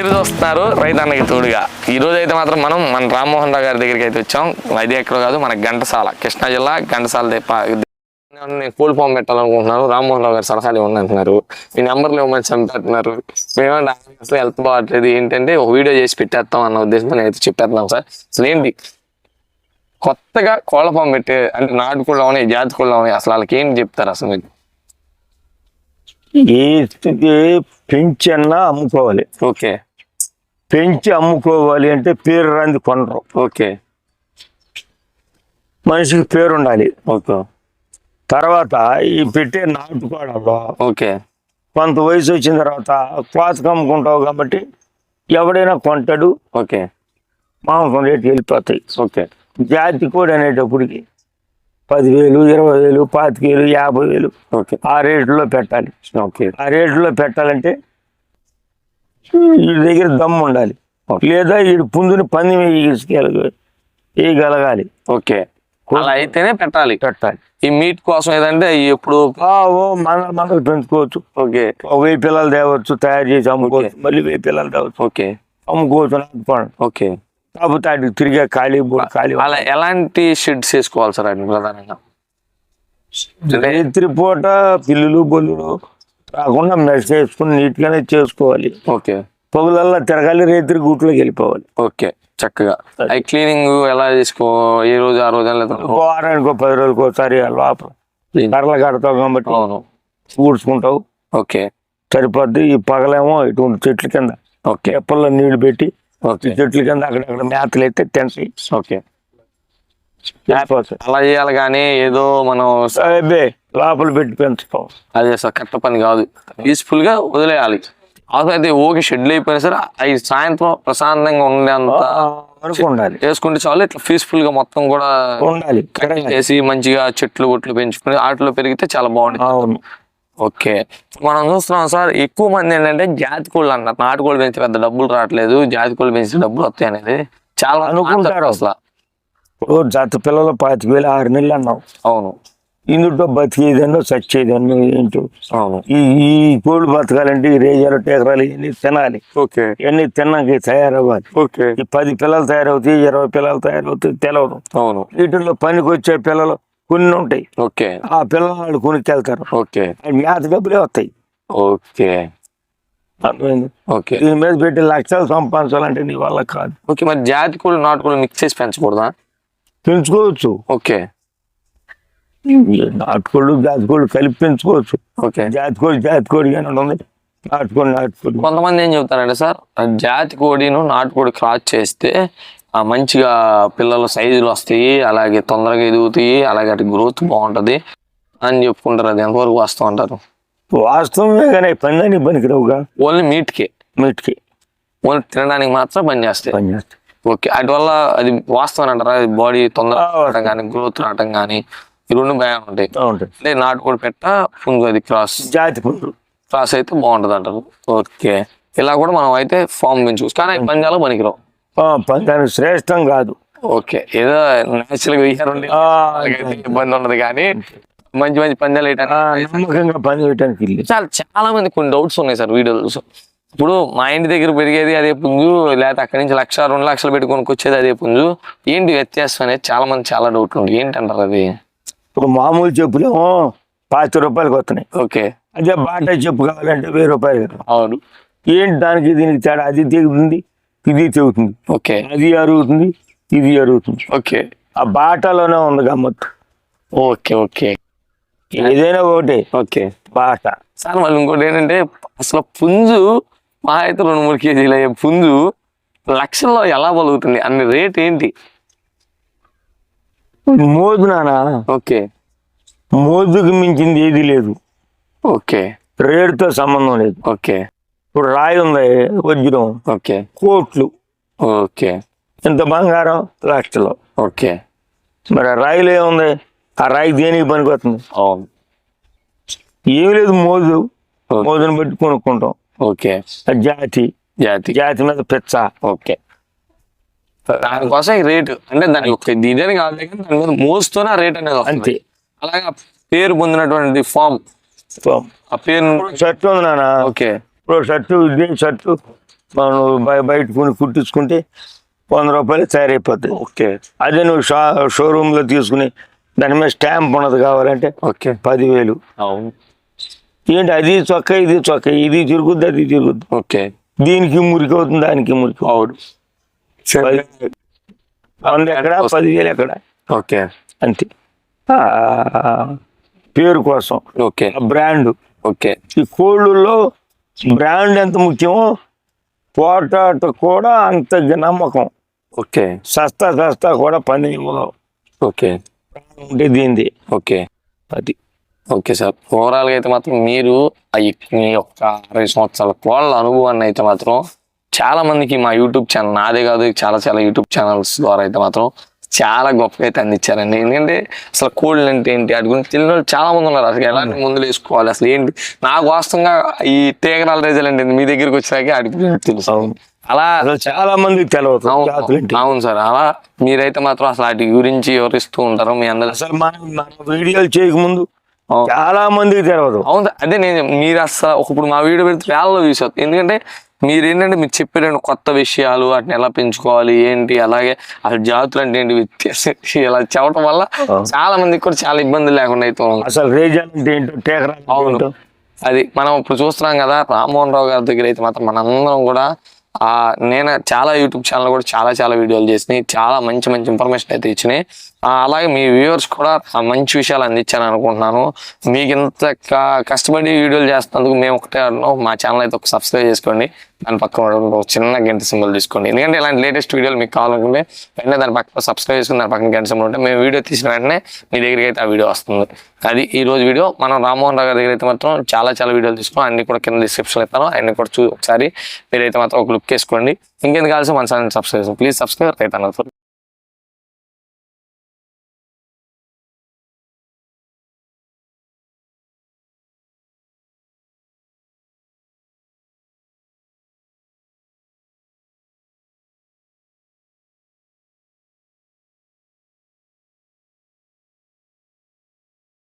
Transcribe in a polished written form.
మీరు చూస్తున్నారు రైతన్నకి తోడుగా. ఈ రోజు అయితే మాత్రం మనం మన రామ్మోహన్ రావు గారి దగ్గరికి అయితే వచ్చాం. అది ఎక్కడ కాదు, మన ఘంటసాల, కృష్ణా జిల్లా ఘంటసాల. నేను కోల్డ్ ఫామ్ పెట్టాలనుకుంటున్నాను, రామ్మోహన్ రావు గారు సలహాలు ఇవ్వండి అంటున్నారు. మీ నెంబర్లు ఇవ్వమని చంపేస్తున్నారు. మేమేమంటే అసలు హెల్త్ బాగట్లేదు, ఏంటంటే ఒక వీడియో చేసి పెట్టేస్తాం అన్న ఉద్దేశంతో నేను అయితే చెప్పేస్తున్నాం సార్. అసలు ఏంటి కొత్తగా కోళ్ళ ఫామ్ పెట్టే, అంటే నాటుకోళ్ళు ఉన్నాయి, జాతి కోళ్ళు ఉన్నాయి, అసలు వాళ్ళకి ఏంటి చెప్తారు అసలు మీరు? పెంచన్నా అమ్ముకోవాలి. ఓకే. పెంచి అమ్ముకోవాలి అంటే పేరు రాంది కొనరు. ఓకే. మనిషికి పేరు ఉండాలి. ఓకే. తర్వాత ఈ పెట్టే నాటుకోవడంలో ఓకే కొంత వయసు వచ్చిన తర్వాత కోతకు అమ్ముకుంటావు కాబట్టి ఎవడైనా కొంటాడు. ఓకే. మాంసం రేటు వెళ్ళిపోతాయి. ఓకే. జాతి కోడి అనేటప్పటికి 10,000, 20,000, 25,000, 50,000 ఓకే. ఆ రేట్లో పెట్టాలి. ఓకే. ఆ రేట్లో పెట్టాలంటే వీడి దగ్గర దమ్ము ఉండాలి, లేదా వీడి పుంజుని పంది వేయగలగాలి. ఓకే. అలా అయితేనే పెట్టాలి. ఈ మీట్ కోసం ఏదంటే ఎప్పుడు మనకు పెంచుకోవచ్చు. ఓకే. 1000 పిల్లలు తేవచ్చు, తయారు చేసి అమ్ముకోవచ్చు. మళ్ళీ 1000 పిల్లలు తేవచ్చు. ఓకే. అమ్ముకోవచ్చు. ఓకే. కాకపోతే వాటికి తిరిగే ఖాళీ అలా ఎలాంటి షెడ్స్ వేసుకోవాలి సార్ వాటిని ప్రధానంగా? రాత్రి పూట పిల్లులు బొల్లులు రాకుండా మెస్ చేసుకుని నీట్గానే చేసుకోవాలి. ఓకే. పొగలల్లా తిరగాలి, రేత్రి గూట్లోకి వెళ్ళిపోవాలి. ఓకే. చక్కగా క్లీనింగ్ ఎలా చేసుకో, ఏ రోజు ఆ రోజు వారానికి 10 రోజులకు ఒకసారి లోపల కర్రలు కడతావు కాబట్టి ఊడ్చుకుంటావు. ఓకే. సరిపోద్ది. ఈ పగలేమో ఇటువంటి చెట్ల కింద ఎప్పల్లో నీళ్లు పెట్టి చెట్ల కింద అక్కడక్కడ మేతలు అయితే తింటాయి. ఓకే. అలా చేయాలి కానీ ఏదో మనం లోపల పెట్టి పెంచుతాం. అదే సార్, కరెక్ట్ పని కాదు. పీస్ఫుల్ గా వదిలేయాలి. అయితే ఓకే షెడ్యూల్ అయిపోయినా సరే అవి సాయంత్రం ప్రశాంతంగా ఉండేంత ఉండాలి, చేసుకుంటే చాలు. ఇట్లా పీస్ఫుల్ గా మొత్తం కూడా ఉండాలి. చేసి మంచిగా చెట్లు ఒట్లు పెంచుకుని వాటిలో పెరిగితే చాలా బాగుంటుంది. ఓకే. మనం చూస్తున్నాం సార్, ఎక్కువ మంది ఏంటంటే జాతి కోళ్ళు అన్నారు. నాటుకోళ్ళు పెంచి పెద్ద డబ్బులు రావట్లేదు, జాతి కోళ్ళు పెంచి డబ్బులు వస్తాయి అనేది చాలా అనుకుంటారు. అసలు జాతి పిల్లలు 25,000 6 నెలలు అన్నావు. అవును. ఇందులో బతికేదన్నో చచ్చేదన్నో ఏంటో. అవును. ఈ కోళ్ళు బతకాలంటే ఈ రేజాలు టేకరాలు ఇవన్నీ తినాలి. ఓకే. ఇవన్నీ తిన్నాక తయారవ్వాలి. ఓకే. ఈ 10 పిల్లలు తయారవుతాయి, 20 పిల్లలు తయారవుతాయి, తెలవదు. అవును. వీటిల్లో పనికి వచ్చే పిల్లలు కొన్ని ఉంటాయి. ఓకే. ఆ పిల్లలు వాళ్ళు కొనుక్కెళ్తారు. ఓకే. మేత డబ్బులే వస్తాయి. ఓకే. ఓకే. దీని మీద పెట్టి లక్షలు సంపాదించాలంటే నీ వల్ల కాదు. ఓకే. మరి జాతి కోళ్ళు నాటుకోళ్ళు మిక్స్ చేసి పెంచకూడదా? పెంచుకోవచ్చు. ఓకే. నాటుకోళ్ళు జాతి కోళ్ళు కలిపి పెంచుకోవచ్చు. ఓకే. జాతి కోడి కానీ ఉంది, నాటుకోడి. కొంతమంది ఏం చెబుతారంటే సార్, జాతి కోడిను నాటుకోడి క్రాస్ చేస్తే మంచిగా పిల్లల సైజులు వస్తాయి, అలాగే తొందరగా ఎదుగుతాయి, అలాగే అటు గ్రోత్ బాగుంటది అని చెప్పుకుంటారు. అది ఎంతవరకు వాస్తవం అంటారు? వాస్తవమే కానీ పని పనికిరావుగా. ఓన్లీ మీట్కి ఓన్లీ తినడానికి మాత్రం పనిచేస్తాయి. ఓకే. అటు వల్ల అది వాస్తవం అంటారా? బాడీ తొందరగా రావడం కానీ గ్రోత్ రావడం కానీ ఈ రెండు భయం ఉంటాయి. అంటే నాటుకోడి పెట్ట పుంజు అది జాతి పుంజు క్రాస్ అయితే బాగుంటది అంటారు. ఓకే. ఇలా కూడా మనం అయితే ఫామ్ పెంచుకోవచ్చు, కానీ పంజాలో పనికిరావు. పందానికి శ్రేష్టం కాదు. ఓకే. ఏదో నేచురల్ గా ఇబ్బంది ఉండదు, కానీ మంచి మంచి పందాలు నమ్మకంగా పని చేయడానికి చాలా మంది కొన్ని డౌట్స్ ఉన్నాయి సార్ వీడియోస్. ఇప్పుడు మా ఇంటి దగ్గర పెరిగేది అదే పుంజు, లేకపోతే అక్కడి నుంచి 1,00,000, 2 లక్షలు పెట్టి కొనుక్కొచ్చేది అదే పుంజు, ఏంటి వ్యత్యాసం అనేది చాలా మంది చాలా డౌట్లు ఉంది. ఏంటంటారు అది? ఇప్పుడు మామూలు చెప్పులేమో 50 రూపాయలకి వస్తున్నాయి. ఓకే. అదే బాటా చెప్పు కావాలంటే 1000 రూపాయలు. అవును. ఏంటి దానికి దీనికి తేడా? అది తెగుతుంది, ఇది తెగుతుంది. ఓకే. అది అరుగుతుంది, ఇది అరుగుతుంది. ఓకే. ఆ బాటాలోనే ఉంది గమ్మత్తు. ఓకే. ఓకే. ఏదైనా ఒకటే. ఓకే. బాట సార్ మళ్ళీ ఇంకోటి ఏంటంటే, అసలు పుంజు మా అయితే 2-3 కేజీలు అయ్యే పుంజు లక్షల్లో ఎలా పలుకుతుంది? అన్ని రేట్ ఏంటి? మోజు నానా. ఓకే. మోజుకి మించింది ఏది లేదు. ఓకే. రేటుతో సంబంధం లేదు. ఓకే. ఇప్పుడు రాయి ఉంది, వజ్రం. ఓకే. కోట్లు. ఓకే. ఇంత బంగారం లక్షలు. ఓకే. మరి ఆ రాయిలో ఏముంది? ఆ రాయి దేనికి పనికొస్తుంది? అవును. ఏమి లేదు. మోజుని బట్టి కొనుక్కుంటాం. ఓకే. జాతి మీద పిచ్చ. ఓకే. దానికోసం ఈ రేటు అంటే దాని ఇదేని కాదు, దాని మీద మోస్తూనే ఆ రేట్ అనేది అంతే. అలాగే పేరు పొందినటువంటి ఫామ్, ఆ పేరు షర్ట్ ఉంది నాన్న. ఓకే. ఇప్పుడు షర్టు మనం బయట కొని కుట్టించుకుంటే 100 రూపాయలు తయారైపోతుంది. ఓకే అదే నువ్వు షోరూంలో తీసుకుని దాని మీద స్టాంప్ ఉన్నది కావాలంటే ఓకే 10,000. అవును ఏంటి అది చొక్క ఇది చొక్క, ఇది తిరుగుద్ది అది తిరుగుద్ది, ఓకే దీనికి మురికి అవుతుంది దానికి మురికి అవును 100 ఎక్కడ 10,000 ఎక్కడ ఓకే అంతే. ఆ, పేరు కోసం ఓకే బ్రాండ్. ఓకే ఈ కోళ్ళల్లో బ్రాండ్ ఎంత ముఖ్యమో పోటాట కూడా అంత నమ్మకం. ఓకే సస్తా కూడా పని ఇవ్వదు. ఓకే ఉంటే దీనిది ఓకే అది. ఓకే సార్, ఓవరాల్గా అయితే మాత్రం మీరు మీ యొక్క 60 సంవత్సరాల కోళ్ళ అనుభవాన్ని అయితే మాత్రం చాలా మందికి మా యూట్యూబ్ ఛానల్, నాదే కాదు చాలా యూట్యూబ్ ఛానల్స్ ద్వారా అయితే మాత్రం చాలా గొప్పగా అయితే అందించారండి. ఎందుకంటే అసలు కోళ్ళు అంటే ఏంటి వాటి గురించి తెలియని వాళ్ళు చాలా మంది ఉన్నారు. అసలు ఎలాంటి మందులు వేసుకోవాలి, అసలు ఏంటి, నాకు వాస్తవంగా ఈ తీగరాల రేజలు అంటే మీ దగ్గరికి వచ్చాక వాటికి తెలుసు. అలా అసలు చాలా మందికి తెలియదు జాతులు అంటే. అవును సార్, అలా మీరైతే మాత్రం అసలు వాటి గురించి వివరిస్తూ ఉంటారు మీ అందరూ. అసలు మన వీడియోలు చేయకముందు చాలా మందికి తెలియదు. అవును, అదే మీరు అసలు ఇప్పుడు మా వీడియో పెడితే వేలలో చూసారు. ఎందుకంటే మీరు ఏంటంటే మీరు చెప్పారండి కొత్త విషయాలు, వాటిని ఎలా పెంచుకోవాలి ఏంటి, అలాగే అసలు జాతులు అంటే ఏంటి వ్యత్యాసం ఇలా చెప్పడం వల్ల చాలా మందికి కూడా చాలా ఇబ్బందులు లేకుండా అయితే ఉంది. అసలు రేజల్ అంటే ఏంటో టేకరా. అవును, అది మనం ఇప్పుడు చూస్తున్నాం కదా రామ్మోహన్ రావు గారి దగ్గర అయితే మాత్రం మనందరం కూడా నేను చాలా యూట్యూబ్ ఛానల్ కూడా చాలా వీడియోలు చేసినాయి, చాలా మంచి ఇన్ఫర్మేషన్ అయితే ఇచ్చినాయి. అలాగే మీ వ్యూవర్స్ కూడా మంచి విషయాలు అందించాను అనుకుంటున్నాను. మీకు ఇంత కష్టపడి వీడియోలు చేస్తున్నందుకు మేము ఒకటే అన్నాం, మా ఛానల్ అయితే ఒక సబ్స్క్రైబ్ చేసుకోండి, దాని పక్కన ఒక చిన్న గంట సింబల్ తీసుకోండి. ఎందుకంటే ఇలాంటి లేటెస్ట్ వీడియోలు మీకు కావాలనుకుంటే వెంటనే దాని పక్కన సబ్స్క్రైబ్ చేసుకుని దాని పక్కన గంట సింబల్ ఉంటే మేము వీడియో తీసిన వెంటనే మీ దగ్గరికి అయితే ఆ వీడియో వస్తుంది. అది ఈ రోజు వీడియో. మనం రామ్మోహన్ రావు గారి దగ్గర అయితే మాత్రం చాలా వీడియోలు తీసుకున్నాం, అన్ని కూడా కింద డిస్క్రిప్షన్ ఇస్తాను, అన్ని కూడా ఒకసారి మీరైతే మాత్రం ఒక లుక్ వేసుకోండి. ఇంకెందుకు కావాల్సి మన ఛానల్ సబ్స్క్రైబ్, ప్లీజ్ సబ్స్క్రైబ్ రైతన్న.